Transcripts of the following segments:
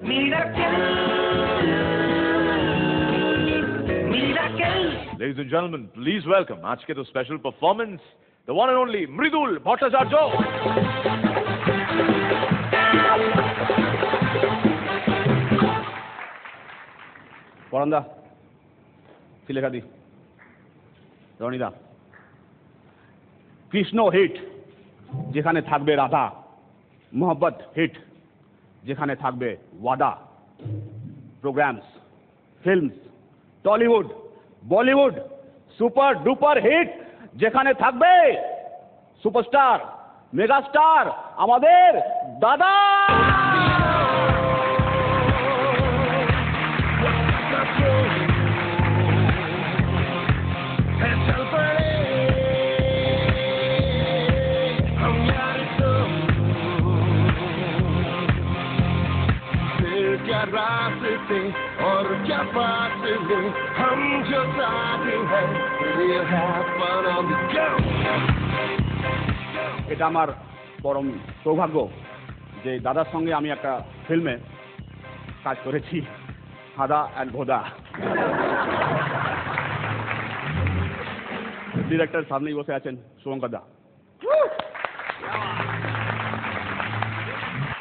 Ladies and gentlemen, please welcome আজকে তো special performance the one and only Mridul Bhattacharya. পরন্দা, সিলেখাদি, রনিদা, কৃষ্ণ হিট যেখানে থাকবে রাধা, মোহব্বত হিট যেখানে থাকবে ওয়াদা, programs, films, Tollywood, Bollywood, super duper hit যেখানে থাকবে সুপারস্টার, মেগাস্টার আমাদের দাদা। और क्या बात है हम जो साथ हैं we'll have fun on the go। এটা আমার পরম সৌভাগ্য যে দাদার সঙ্গে আমি একটা ফিল্মে কাজ করেছি, হাদা অ্যান্ড ভোদা। ডিরেক্টর সামনেই বসে আছেন শুভঙ্কর দা।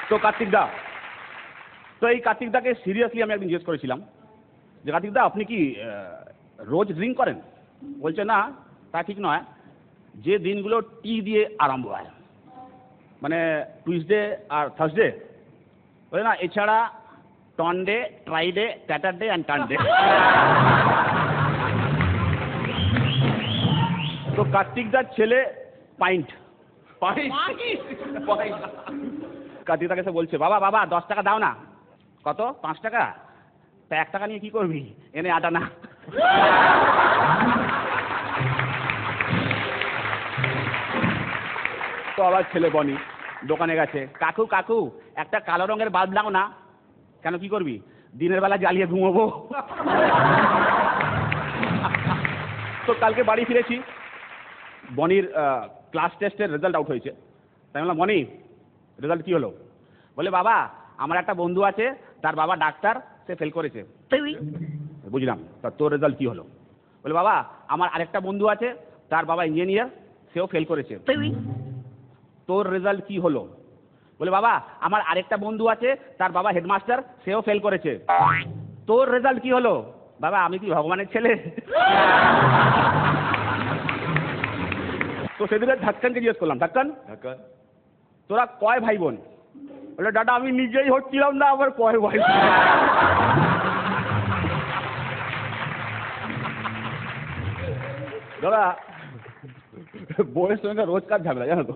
তো কার্তিক দা, তো এই কার্তিক দাকে সিরিয়াসলি আমি একদিন জিজ্ঞেস করেছিলাম যে কার্তিক দা আপনি কি রোজ ড্রিঙ্ক করেন? বলছে না, তা ঠিক নয়, যে দিনগুলো টি দিয়ে আরম্ভ হয়, মানে টুইসডে আর থার্সডে, বলে না, এছাড়া টনডে, ট্রাইডে, স্যাটারডে অ্যান্ড টানডে। তো কার্তিক দার ছেলে পাইন্ট, কার্তিক দাকে এসে বলছে, বাবা বাবা 10 টাকা দাও না। কত? 5 টাকা? তা 1 টাকা নিয়ে কি করবি, এনে আটা না। তো আবার ছেলে বনি দোকানে গেছে, কাকু কাকু একটা কালো রঙের বাল্ব দাও না। কেন, কি করবি? দিনের বেলা জ্বালিয়ে ঘুমোবো। তো কালকে বাড়ি ফিরেছি, বনির ক্লাস টেস্টের রেজাল্ট আউট হয়েছে। তাই বললাম, বনি রেজাল্ট কি হলো? বলে, বাবা আমার একটা বন্ধু আছে, তার বাবা ডাক্তার, সে ফেল করেছে। বুঝলাম, তা তোর রেজাল্ট কি হলো? বলে, বাবা আমার আরেকটা বন্ধু আছে, তার বাবা ইঞ্জিনিয়ার, সেও ফেল করেছে। তোর রেজাল্ট কি হলো? বলে, বাবা আমার আরেকটা বন্ধু আছে, তার বাবা হেডমাস্টার, সেও ফেল করেছে। তোর রেজাল্ট কি হলো? বাবা আমি কি ভগবানের ছেলে? তো সেদিকে ঢাক্কানকে জিজ্ঞেস করলাম, ঢাক্কান তোরা কয় ভাই বোন? বলে, দাদা আমি নিজেই হচ্ছিলাম না, আবার কয় ভাই। দাদা বউয়ের সঙ্গে রোজকার ঝামেলা, জানো তো,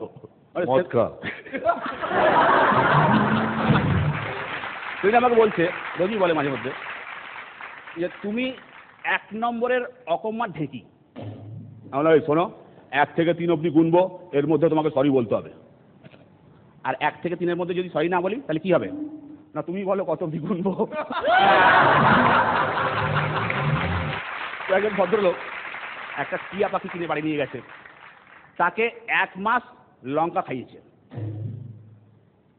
তুই আমাকে বলছে, রোজই বলে মাঝে মধ্যে, যে তুমি 1 নম্বরের অকম্মার ঢেঁকি। আমরা শোনো, 1 থেকে 3 অবধি গুনবো, এর মধ্যে তোমাকে সরি বলতে হবে। আর 1 থেকে 3-এর মধ্যে যদি সরি না বলি তাহলে কি হবে? না তুমি বলো কত অবধি গুনবো। একজন ভদ্রলোক একটা টিয়া পাখি কিনে বাড়ি নিয়ে গেছে, তাকে 1 মাস লঙ্কা খাইয়েছে।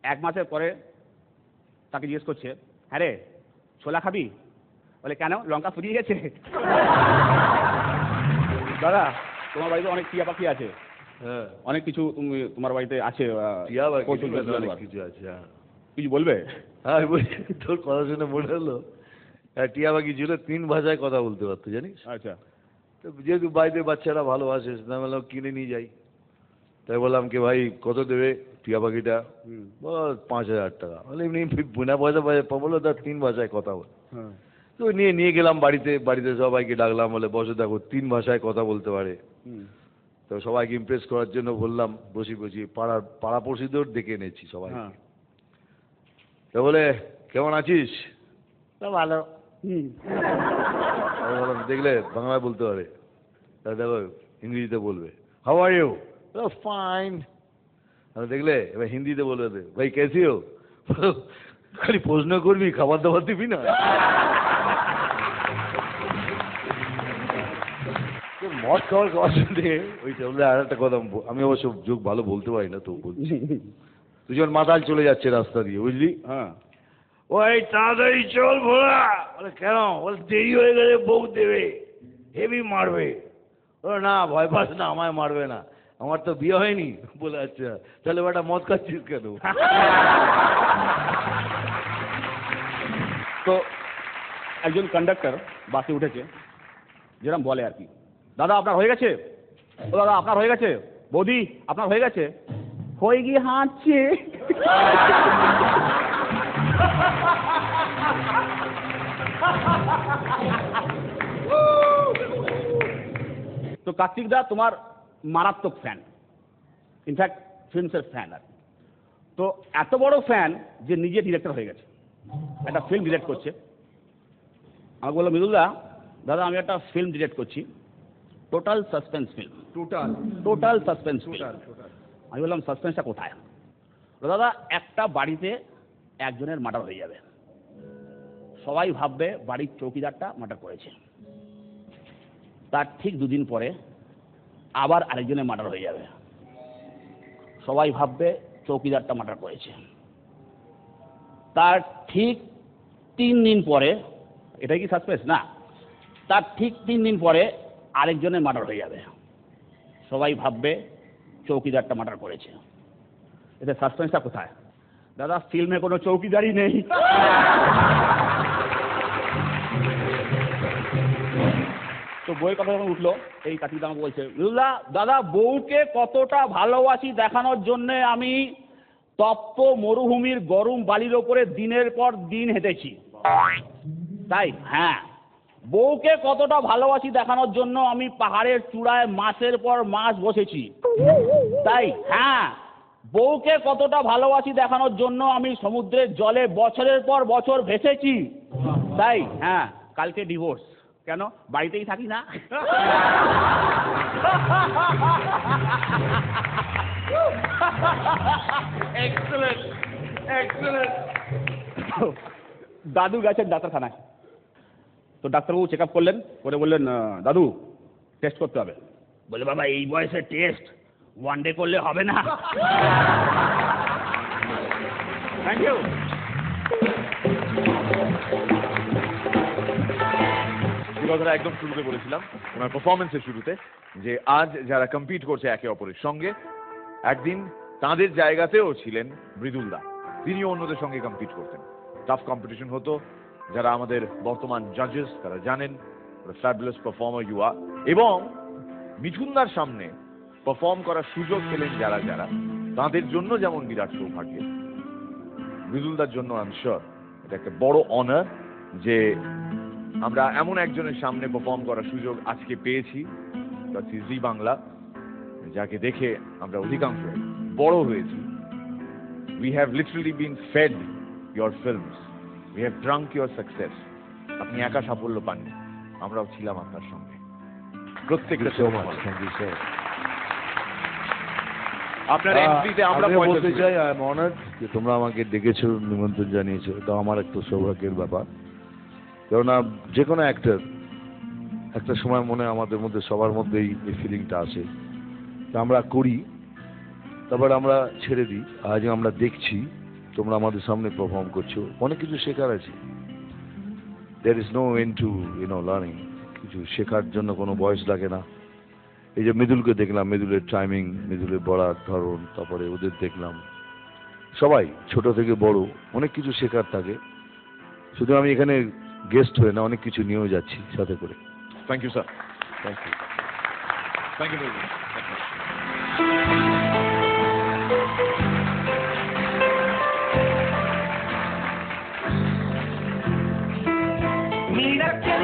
1 মাসের পরে তাকে জিজ্ঞেস করছে, হ্যাঁ রে ছোলা খাবি? বলে, কেন, লঙ্কা ফুরিয়ে গেছে? দাদা তোমার বাড়িতে অনেক টিয়া পাখি আছে, অনেক কিছু তোমার বাড়িতে আছে, কিছু বলবে? হ্যাঁ বলছি, তোর কথা শুনে মনে হলো টিয়া পাখি ছিল 3 ভাষায় কথা বলতে পারতো, জানিস? আচ্ছা। তো যেহেতু বাড়িতে বাচ্চারা ভালোবাসে, না বললাম কিনে নিয়ে যাই। তাই বললাম কি ভাই কত দেবে টিয়া পাখিটা? বল 5000 টাকা। বলে এমনি বিনা পয়সা বললো, তার 3 ভাষায় কথা বল। তো নিয়ে গেলাম বাড়িতে সবাইকে ডাকলাম, বলে বসে দেখো 3 ভাষায় কথা বলতে পারে। তো সবাইকে ইমপ্রেস করার জন্য বললাম, বসি পাড়াপড়শিদের ডেকে এনেছি সবাই। তো বলে, কেমন আছিস? ভালো। দেখলে বাংলায় বলতে পারে, তা দেখো ইংরেজিতে বলবে, হাউ আর ইউ? ফাইন। দেখলে এবার হিন্দিতে বলবে, ভাই কেসি হো? খালি প্রশ্ন করবি, খাবার দাবার দিবি না। মদ খাওয়ার শুনতে ওইটা বলে। আর একটা কথা, আমি অবশ্য যোগ ভালো বলতে পারি না, তো বলছি, তুই যখন মাতাল চলে যাচ্ছে রাস্তা দিয়ে, বুঝলি, ওই তাড়াতাড়ি চল ভোলা। বলে কেন? বলে দেরি হয়ে গেলে বউ দেবে, হেভি মারবে। বলে না ভয় পাস না, আমায় মারবে না, আমার তো বিয়ে হয়নি। বলে আচ্ছা তাহলে বেটা মদ খাচ্ছিস কেন? তো একজন কন্ডাক্টর বাসে উঠেছে, যেরকম বলে আর কি, দাদা আপনার হয়ে গেছে? ও দাদা আপনার হয়ে গেছে? বৌদি আপনার হয়ে গেছে? হয়ে গিয়ে হাঁটছে। তো কার্তিক দা তোমার মারাত্মক ফ্যান, ইনফ্যাক্ট ফিল্মসের ফ্যান আর কি। তো এত বড় ফ্যান যে নিজে ডিরেক্টর হয়ে গেছে, একটা ফিল্ম ডিরেক্ট করছে। আমাকে বললো মৃদুলদা, দাদা আমি একটা ফিল্ম ডিরেক্ট করছি, total suspense film. Total suspense film. আমি বললাম সাসপেন্সটা কোথায়? দাদা একটা বাড়িতে একজনের মার্ডার হয়ে যাবে, সবাই ভাববে বাড়ির চৌকিদারটা মার্ডার করেছে, তার ঠিক দুদিন পরে আবার আরেকজনের মার্ডার হয়ে যাবে, সবাই ভাববে চৌকিদারটা মার্ডার করেছে, তার ঠিক 3 দিন পরে, এটাই কি সাসপেন্স না, তার ঠিক 3 দিন পরে আরেকজনের মার্ডার হয়ে যাবে, সবাই ভাববে চৌকিদারটা মার্ডার করেছে। এতে সাসপেন্সটা কোথায়? দাদা ফিল্মে কোনো চৌকিদারই নেই। তো বইয়ের কথা যখন উঠলো, এই কার্তিক আমাকে বলছে, মৃদুলদা দাদা বউকে কতটা ভালোবাসি দেখানোর জন্যে আমি তপ্ত মরুভূমির গরম বালির ওপরে দিনের পর দিন হেঁটেছি। তাই? হ্যাঁ। বউকে কতটা ভালোবাসি দেখানোর জন্য আমি পাহাড়ের চূড়ায় মাসের পর মাস বসেছি। তাই? হ্যাঁ। বউকে কতটা ভালোবাসি দেখানোর জন্য আমি সমুদ্রের জলে বছরের পর বছর ভেসেছি। তাই? হ্যাঁ। কালকে ডিভোর্স। কেন? বাড়িতেই থাকি না। Excellent, excellent. দাদু গেছেন ডাক্তারখানায়, তো ডাক্তারবাবু চেক আপ করলেন, করে বললেন দাদু টেস্ট করতে হবে। বলে বাবা এই বয়সে টেস্ট 1 ডে করলে হবে না। Thank you. কথাটা একদম শুরুতে বলেছিলাম ওনার পারফরমেন্সের শুরুতে, যে আজ যারা কম্পিট করছে একে অপরের সঙ্গে, একদিন তাদের জায়গাতেও ছিলেন মৃদুলদা, তিনিও অন্যদের সঙ্গে কম্পিট করতেন। টাফ কম্পিটিশন হতো। যারা আমাদের বর্তমান জাজেস তারা জানেন ফ্যাবুলাস পারফর্মার ইউ আর, এবং মিঠুনদার সামনে পারফর্ম করার সুযোগ পেলেন যারা যারা, তাদের জন্য যেমন বিরাট সৌভাগ্য, মৃদুলদার জন্য আই এম শিওর এটা একটা বড় অনার যে আমরা এমন একজনের সামনে পারফর্ম করার সুযোগ আজকে পেয়েছি, জি বাংলা, যাকে দেখে আমরা অধিকাংশ বড় হয়েছি। We have literally been fed your films. We have drunk your success. আপনি একা সাফল্য পাননি, আমরাও ছিলাম আপনার সঙ্গে। প্রত্যেকটা আপনার এন্ট্রিতে আমরা বলতে চাই আই এম অনার্ড যে তোমরা আমাকে ডেকেছো, নিমন্ত্রণ জানিয়েছো, এটা আমার একটা সৌভাগ্যের ব্যাপার। কেননা যে কোনো অ্যাক্টর একটা সময় মনে আমাদের মধ্যে সবার মধ্যেই এই ফিলিংটা আসে, আমরা করি, তারপর আমরা ছেড়ে দিই। আজ আমরা দেখছি তোমরা আমাদের সামনে পারফর্ম করছো, অনেক কিছু শেখার আছে। There is no end to learning. কিছু শেখার জন্য কোনো বয়স লাগে না। এই যে মৃদুলকে দেখলাম, মৃদুলের টাইমিং, মৃদুলের বলার ধরন, তারপরে ওদের দেখলাম, সবাই ছোট থেকে বড় অনেক কিছু শেখার থাকে। শুধু আমি এখানে গেস্ট হয়ে না, অনেক কিছু নিয়েও যাচ্ছি সাথে করে। Thank you sir. Thank you. Thank you. Mira que